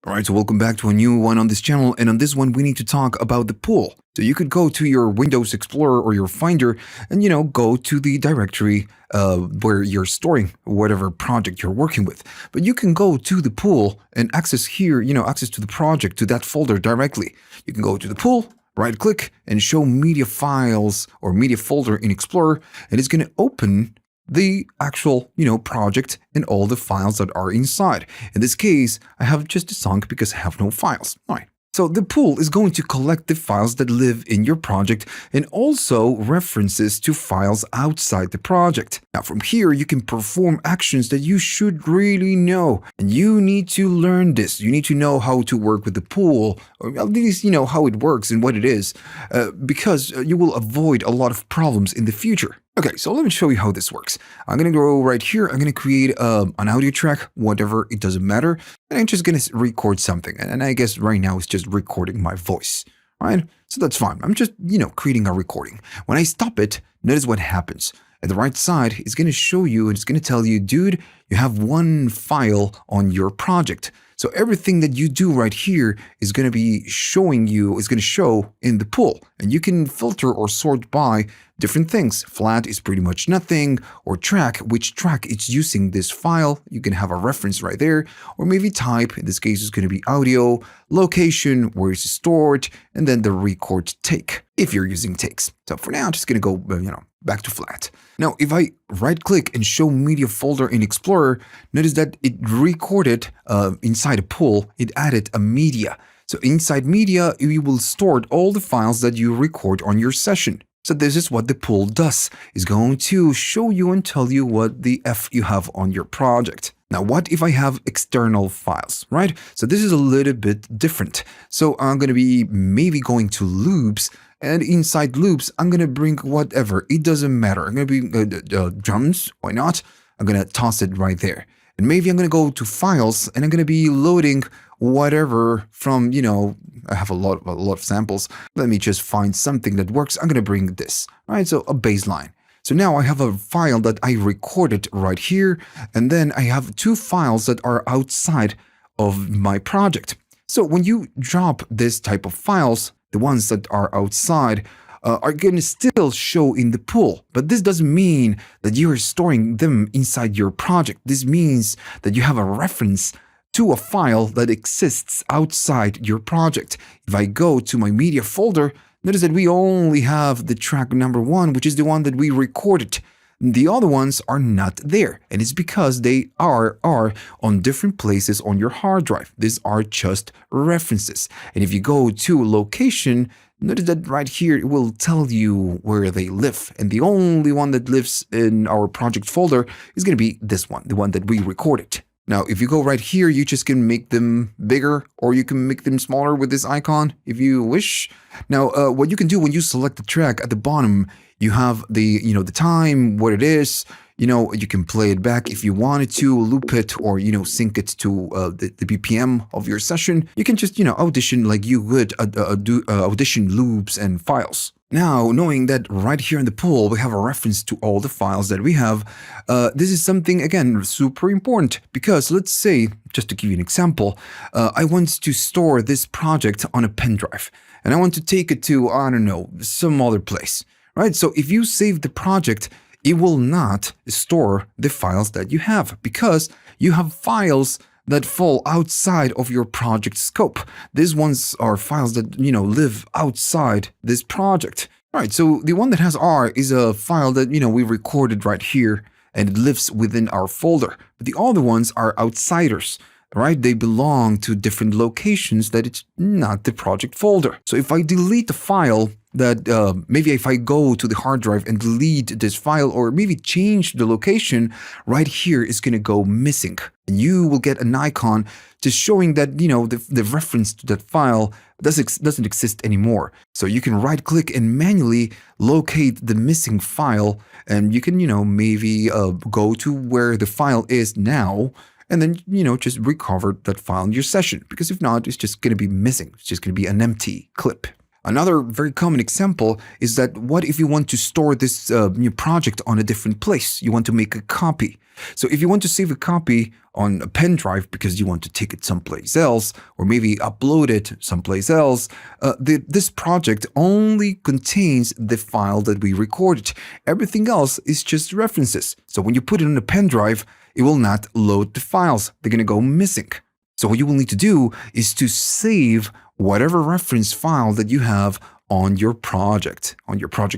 Alright, so welcome back to a new one on this channel, and on this one we need to talk about the pool. So you could go to your Windows Explorer or your Finder and go to the directory where you're storing whatever project you're working with. But you can go to the pool and access here, access to the project, to that folder directly. You can go to the pool, right click and show media files or media folder in Explorer, and it's going to open the actual, project and all the files that are inside. In this case, I have just a song because I have no files. All right. So the pool is going to collect the files that live in your project and also references to files outside the project. Now from here, you can perform actions that you should really know. And you need to learn this. You need to know how to work with the pool, or at least how it works and what it is, because you will avoid a lot of problems in the future. Okay, so let me show you how this works. I'm going to go right here. I'm going to create an audio track, whatever, it doesn't matter. And I'm just going to record something. And I guess right now it's just recording my voice, right? So that's fine. I'm just, creating a recording. When I stop it, notice what happens. At the right side, it's going to show you, and it's going to tell you, dude, you have one file on your project. So everything that you do right here is going to be showing you, is going to show in the pool. And you can filter or sort by different things. Flat is pretty much nothing, or track, which track it's using this file. You can have a reference right there, or maybe type, in this case it's going to be audio, location, where it's stored, and then the record take, if you're using takes. So for now, I'm just going to go, back to flat. Now, if I right click and show media folder in Explorer, notice that it recorded inside a pool, it added a media. So inside media, you will store all the files that you record on your session. So this is what the pool does. It's going to show you and tell you what the F you have on your project. Now, what if I have external files, right? So this is a little bit different. So I'm going to be maybe going to loops, and inside loops, I'm going to bring whatever. It doesn't matter. I'm going to be drums. Why not? I'm going to toss it right there. And maybe I'm going to go to files, and I'm going to be loading whatever from, I have a lot of samples. Let me just find something that works. I'm going to bring this, right? So a baseline. So now I have a file that I recorded right here, and then I have two files that are outside of my project. So when you drop this type of files, the ones that are outside are going to still show in the pool. But this doesn't mean that you are storing them inside your project. This means that you have a reference to a file that exists outside your project. If I go to my media folder, notice that we only have the track number 1, which is the one that we recorded. The other ones are not there, and it's because they are on different places on your hard drive. These are just references. And if you go to location, notice that right here, it will tell you where they live. And the only one that lives in our project folder is going to be this one, the one that we recorded. Now, if you go right here, you just can make them bigger, or you can make them smaller with this icon if you wish. Now, what you can do when you select the track at the bottom, you have the, the time, what it is. You can play it back if you wanted to, loop it, or, sync it to the BPM of your session. You can just, audition like you would audition loops and files. Now, knowing that right here in the pool, we have a reference to all the files that we have, this is something, again, super important, because let's say, just to give you an example, I want to store this project on a pen drive, and I want to take it to, I don't know, some other place, right? So if you save the project, it will not store the files that you have, because you have files that fall outside of your project scope. These ones are files that, live outside this project. All right, so the one that has R is a file that, we recorded right here, and it lives within our folder. But the other ones are outsiders, right? They belong to different locations that it's not the project folder. So if I delete the file, that maybe if I go to the hard drive and delete this file, or maybe change the location, right here is going to go missing. And you will get an icon just showing that, the reference to that file doesn't exist anymore. So you can right click and manually locate the missing file, and you can, maybe go to where the file is now, and then, just recover that file in your session. Because if not, it's just going to be missing. It's just going to be an empty clip. Another very common example is that what if you want to store this new project on a different place? You want to make a copy. So if you want to save a copy on a pen drive because you want to take it someplace else, or maybe upload it someplace else, this project only contains the file that we recorded. Everything else is just references. So when you put it on a pen drive, it will not load the files. They're going to go missing. So what you will need to do is to save whatever reference file that you have on your project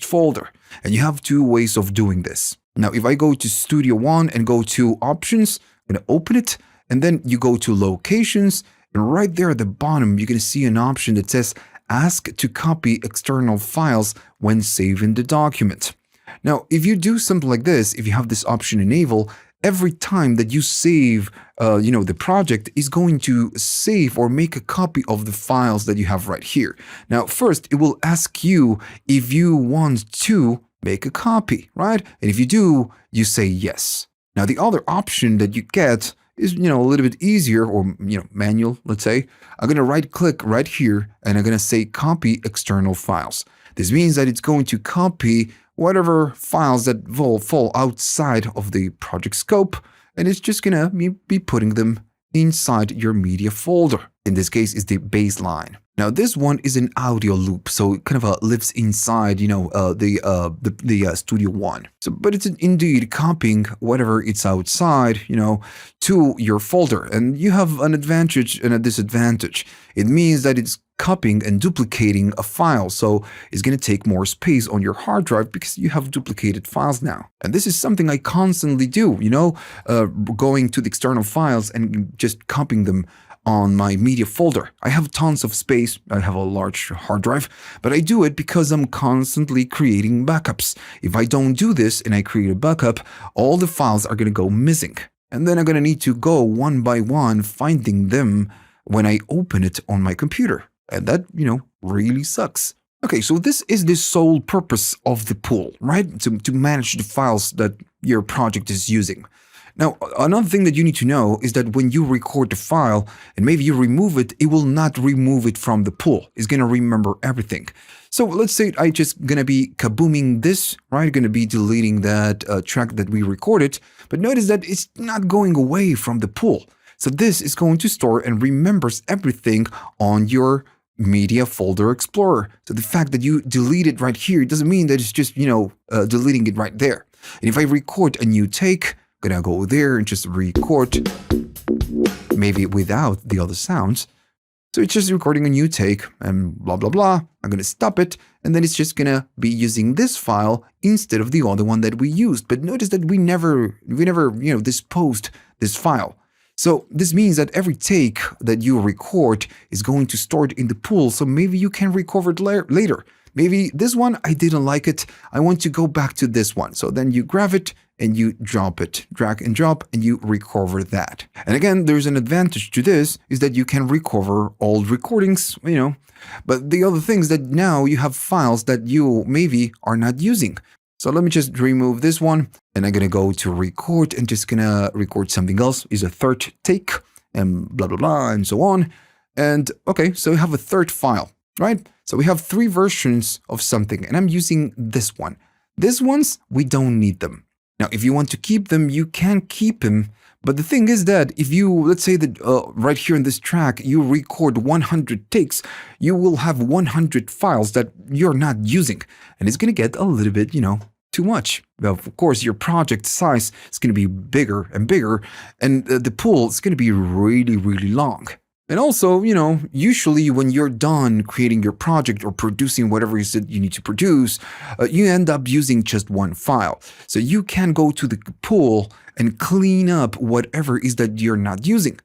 folder. And you have two ways of doing this. Now, if I go to Studio One and go to Options, I'm going to open it, and then you go to Locations, and right there at the bottom, you're going to see an option that says Ask to copy external files when saving the document. Now, if you do something like this, if you have this option enabled, every time that you save, the project is going to save or make a copy of the files that you have right here. Now, first, it will ask you if you want to make a copy, right? And if you do, you say yes. Now, the other option that you get is, a little bit easier, or, manual, let's say. I'm going to right click right here and I'm going to say copy external files. This means that it's going to copy whatever files that will fall outside of the project scope, and it's just gonna be putting them inside your media folder. In this case, is the baseline. Now, this one is an audio loop, so it kind of lives inside, the Studio One. So, but it's indeed copying whatever it's outside, to your folder, and you have an advantage and a disadvantage. It means that it's copying and duplicating a file, so it's going to take more space on your hard drive because you have duplicated files now. And this is something I constantly do, going to the external files and just copying them on my media folder. I have tons of space. I have a large hard drive, but I do it because I'm constantly creating backups. If I don't do this and I create a backup, all the files are going to go missing. And then I'm going to need to go one by one finding them when I open it on my computer. And that, really sucks. Okay, so this is the sole purpose of the pool, right? To manage the files that your project is using. Now, another thing that you need to know is that when you record the file and maybe you remove it, it will not remove it from the pool. It's going to remember everything. So let's say I just going to be kabooming this, right? Going to be deleting that track that we recorded. But notice that it's not going away from the pool. So this is going to store and remembers everything on your Media Folder Explorer. So the fact that you delete it right here doesn't mean that it's just, deleting it right there. And if I record a new take, I'm gonna go there and just record, maybe without the other sounds. So it's just recording a new take and blah, blah, blah. I'm gonna stop it, and then it's just gonna be using this file instead of the other one that we used. But notice that we never, disposed this file. So this means that every take that you record is going to store it in the pool, so maybe you can recover it later. Maybe this one, I didn't like it, I want to go back to this one. So then you grab it and you drop it, drag and drop, and you recover that. And again, there's an advantage to this, is that you can recover old recordings, But the other thing is that now you have files that you maybe are not using. So let me just remove this one, and I'm going to go to record and just going to record something else. Is a third take and blah, blah, blah, and so on. And okay, so we have a third file, right? So we have 3 versions of something, and I'm using this one. These ones, we don't need them. Now, if you want to keep them, you can keep them. But the thing is that if you, let's say that right here in this track, you record 100 takes, you will have 100 files that you're not using. And it's going to get a little bit, too much. Well, of course, your project size is going to be bigger and bigger, and the pool is going to be really, really long. And also, usually when you're done creating your project or producing whatever it is that you need to produce, you end up using just one file. So you can go to the pool and clean up whatever is that you're not using.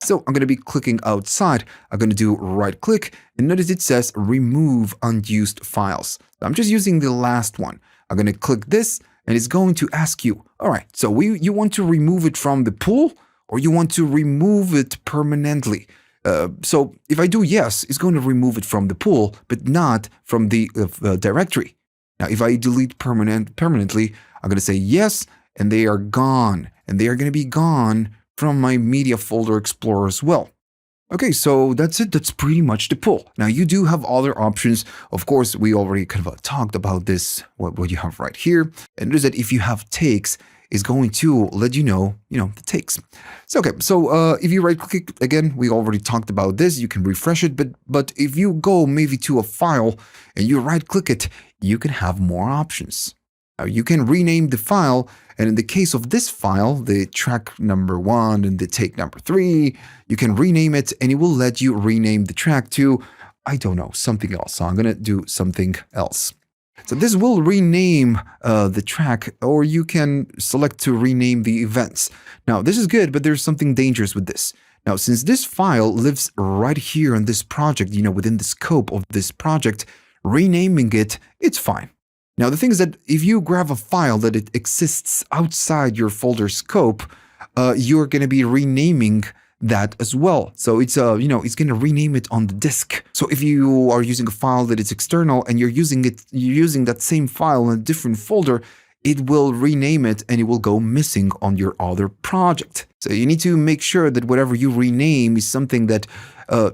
So I'm going to be clicking outside. I'm going to do right click, and notice it says remove unused files. I'm just using the last one. I'm going to click this, and it's going to ask you, all right, so you want to remove it from the pool, or you want to remove it permanently? So if I do yes, it's going to remove it from the pool, but not from the directory. Now, if I delete permanently, I'm going to say yes, and they are gone. And they are going to be gone from my Media Folder Explorer as well. Okay, so that's it. That's pretty much the pool. Now, you do have other options. Of course, we already kind of talked about this, what you have right here. And it is that if you have takes, is going to let you know, the takes. So, okay, so if you right click again, we already talked about this. You can refresh it, but if you go maybe to a file and you right click it, you can have more options. You can rename the file, and in the case of this file, the track number 1 and the take number 3, you can rename it, and it will let you rename the track to, I don't know, something else. So I'm going to do something else. So this will rename the track, or you can select to rename the events. Now, this is good, but there's something dangerous with this. Now, since this file lives right here in this project, within the scope of this project, renaming it, it's fine. Now, the thing is that if you grab a file that it exists outside your folder scope, you're going to be renaming that as well. So it's it's going to rename it on the disk. So if you are using a file that is external and you're using that same file in a different folder, it will rename it and it will go missing on your other project. So you need to make sure that whatever you rename is something that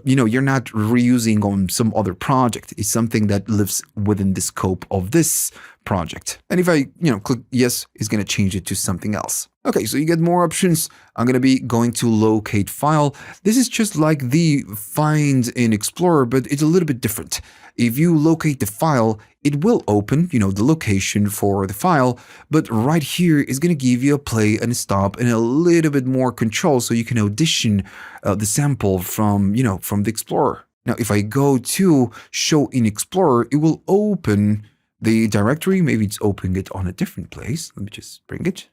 you're not reusing on some other project. It's something that lives within the scope of this project. And if I, click yes, it's going to change it to something else. Okay, so you get more options. I'm going to be going to locate file. This is just like the find in Explorer, but it's a little bit different. If you locate the file, it will open, the location for the file, but right here is going to give you a play and a stop and a little bit more control so you can audition the sample from the Explorer. Now, if I go to show in Explorer, it will open the directory. Maybe it's opening it on a different place. Let me just bring it.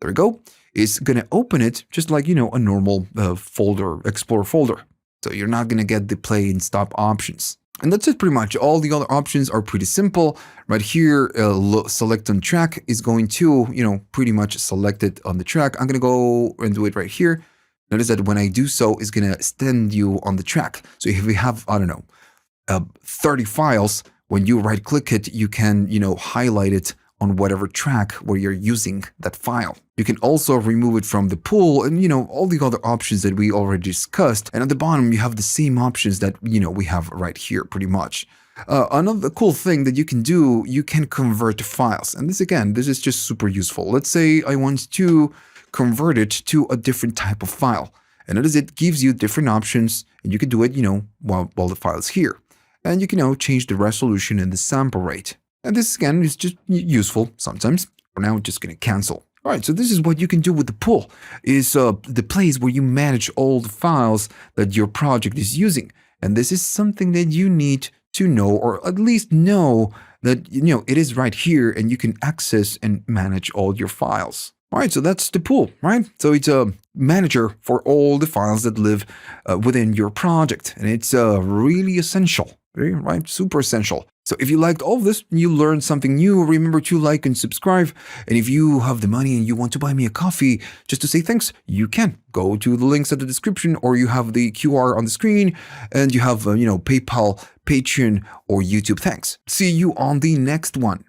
There we go. It's going to open it just like, a normal folder, Explorer folder. So you're not going to get the play and stop options. And that's it pretty much. All the other options are pretty simple. Right here, select on track is going to, pretty much select it on the track. I'm going to go and do it right here. Notice that when I do so, it's going to extend you on the track. So if we have, 30 files, when you right click it, you can, highlight it on whatever track where you're using that file. You can also remove it from the pool and, all the other options that we already discussed. And at the bottom, you have the same options that, we have right here pretty much. Another cool thing that you can do, you can convert files. And this is just super useful. Let's say I want to convert it to a different type of file. And notice it gives you different options, and you can do it, while the file is here. And you can change the resolution and the sample rate. And this, again, is just useful sometimes. For now, just going to cancel. All right, so this is what you can do with the pool, is the place where you manage all the files that your project is using. And this is something that you need to know, or at least know that, it is right here and you can access and manage all your files. All right, so that's the pool, right? So it's a manager for all the files that live within your project. And it's really essential, right? Super essential. So if you liked all of this, you learned something new, remember to like and subscribe. And if you have the money and you want to buy me a coffee just to say thanks, you can go to the links at the description, or you have the QR on the screen, and you have, PayPal, Patreon, or YouTube. Thanks. See you on the next one.